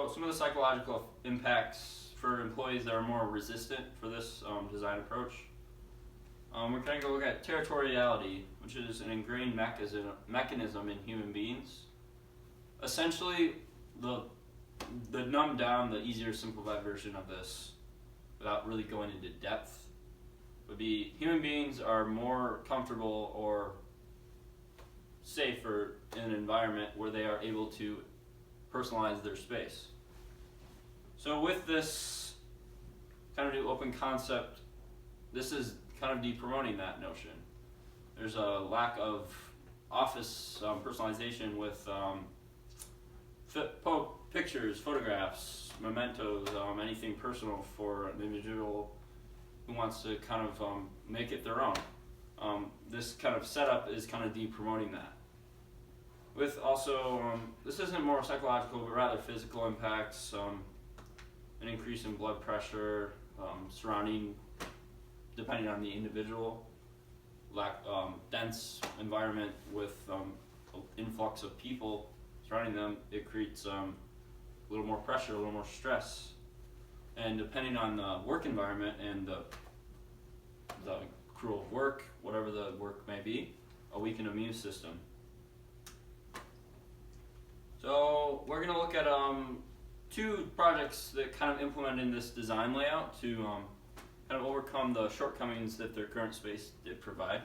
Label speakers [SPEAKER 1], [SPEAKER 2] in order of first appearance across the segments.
[SPEAKER 1] So some of the psychological impacts for employees that are more resistant for this design approach. We're going to go look at territoriality, which is an ingrained mechanism in human beings. Essentially, the numbed down, the easier simplified version of this, without really going into depth, would be human beings are more comfortable or safer in an environment where they are able to personalize their space. So with this kind of new open concept, this is kind of de-promoting that notion. There's a lack of office personalization with pictures, photographs, mementos, anything personal for an individual who wants to kind of make it their own. This kind of setup is kind of de-promoting that. With also, this isn't more psychological, but rather physical impacts, an increase in blood pressure, surrounding, depending on the individual, dense environment with influx of people surrounding them, it creates a little more pressure, a little more stress. And depending on the work environment and the crew of work, whatever the work may be, a weakened immune system. So we're going to look at two projects that kind of implement in this design layout to kind of overcome the shortcomings that their current space did provide.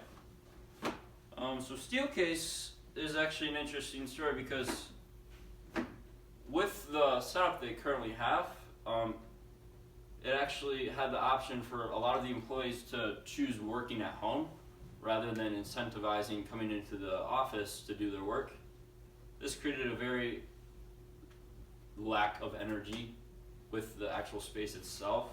[SPEAKER 1] So Steelcase is actually an interesting story because with the setup they currently have, it actually had the option for a lot of the employees to choose working at home rather than incentivizing coming into the office to do their work. This created a very lack of energy with the actual space itself,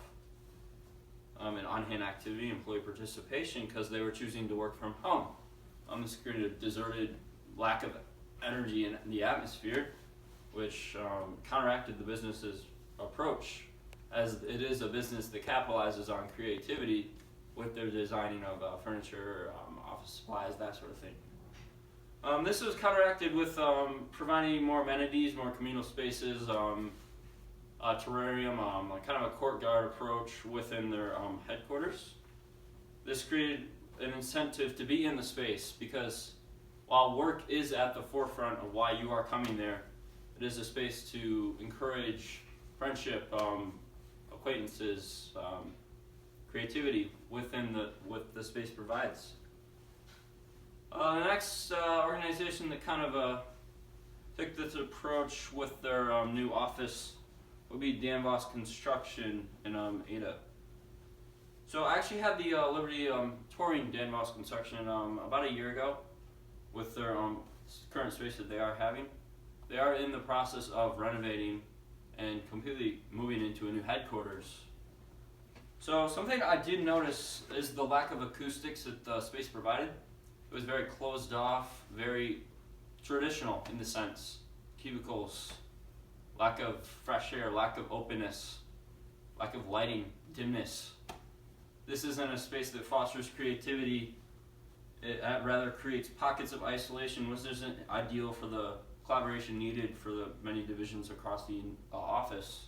[SPEAKER 1] and on-hand activity, employee participation, because they were choosing to work from home. This created a deserted lack of energy in the atmosphere, which counteracted the business's approach, as it is a business that capitalizes on creativity with their designing of furniture, office supplies, that sort of thing. This was counteracted with providing more amenities, more communal spaces, a terrarium, like kind of a courtyard approach within their headquarters. This created an incentive to be in the space because while work is at the forefront of why you are coming there, it is a space to encourage friendship, acquaintances, creativity within what the space provides. The next organization that kind of took this approach with their new office would be Danfoss Construction in Ada. So I actually had the liberty touring Danfoss Construction about a year ago with their current space that they are having. They are in the process of renovating and completely moving into a new headquarters. So something I did notice is the lack of acoustics that the space provided. It was very closed off, very traditional in the sense. Cubicles, lack of fresh air, lack of openness, lack of lighting, dimness. This isn't a space that fosters creativity. It rather creates pockets of isolation, which isn't ideal for the collaboration needed for the many divisions across the office.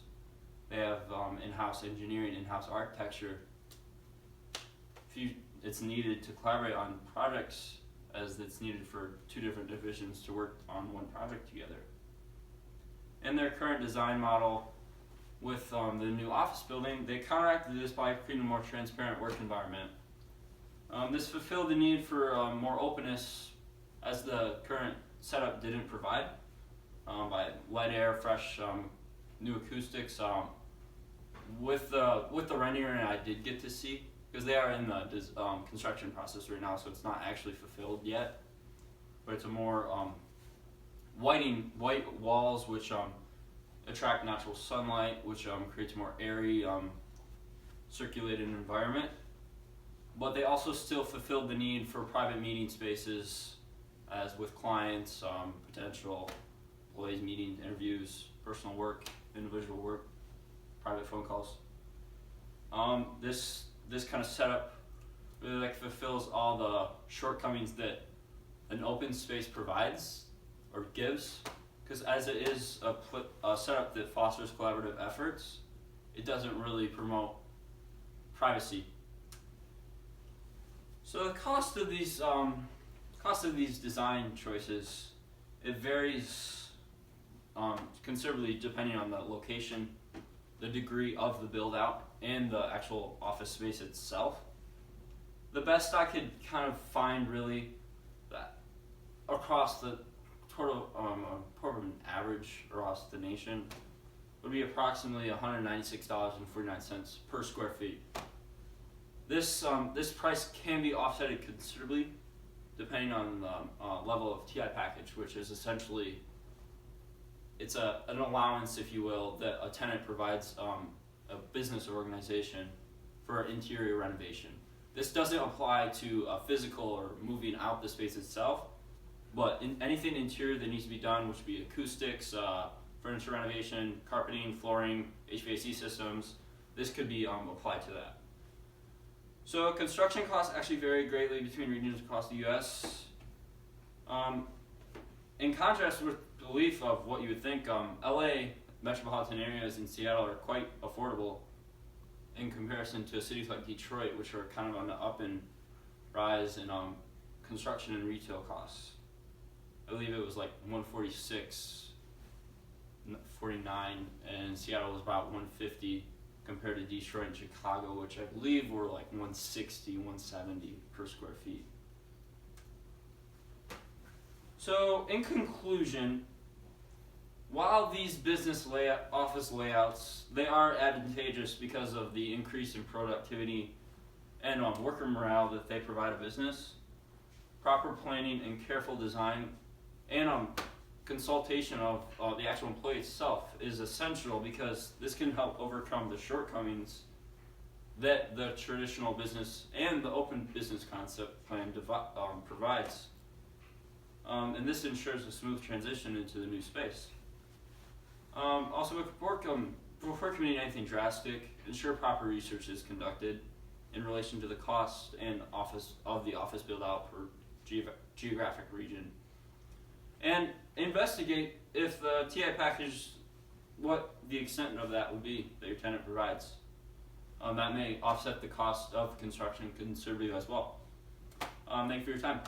[SPEAKER 1] They have in-house engineering, in-house architecture. It's needed to collaborate on projects as it's needed for two different divisions to work on one project together. In their current design model with the new office building, they counteracted this by creating a more transparent work environment. This fulfilled the need for more openness as the current setup didn't provide, by light air, fresh new acoustics. With the rendering I did get to see, because they are in the construction process right now, so it's not actually fulfilled yet. But it's a more white walls which attract natural sunlight, which creates a more airy, circulated environment. But they also still fulfilled the need for private meeting spaces, as with clients, potential employees, meetings, interviews, personal work, individual work, private phone calls. This kind of setup really fulfills all the shortcomings that an open space provides or gives, because as it is a setup that fosters collaborative efforts, it doesn't really promote privacy. So the cost of these design choices, it varies considerably depending on the location, the degree of the build out, and the actual office space itself. The best I could kind of find really that across the total an average across the nation would be approximately $196.49 per square feet. This price can be offset considerably depending on the level of TI package, which is essentially an allowance, if you will, that a tenant provides a business or organization for interior renovation. This doesn't apply to a physical or moving out the space itself, but anything interior that needs to be done, which would be acoustics, furniture renovation, carpeting, flooring, HVAC systems, this could be applied to that. So construction costs actually vary greatly between regions across the U.S. In contrast with the belief of what you would think, LA metropolitan areas and Seattle are quite affordable in comparison to cities like Detroit, which are kind of on the up and rise in construction and retail costs. I believe it was like 146, 49, and Seattle was about 150 compared to Detroit and Chicago, which I believe were like 160, 170 per square feet. So in conclusion, while these office layouts, they are advantageous because of the increase in productivity and worker morale that they provide a business, proper planning and careful design and consultation of the actual employee itself is essential, because this can help overcome the shortcomings that the traditional business and the open business concept plan provides. And this ensures a smooth transition into the new space. Also, before committing anything drastic, ensure proper research is conducted in relation to the cost and the office build out per geographic region. And investigate if the TI package, what the extent of that would be that your tenant provides. That may offset the cost of construction considerably as well. Thank you for your time.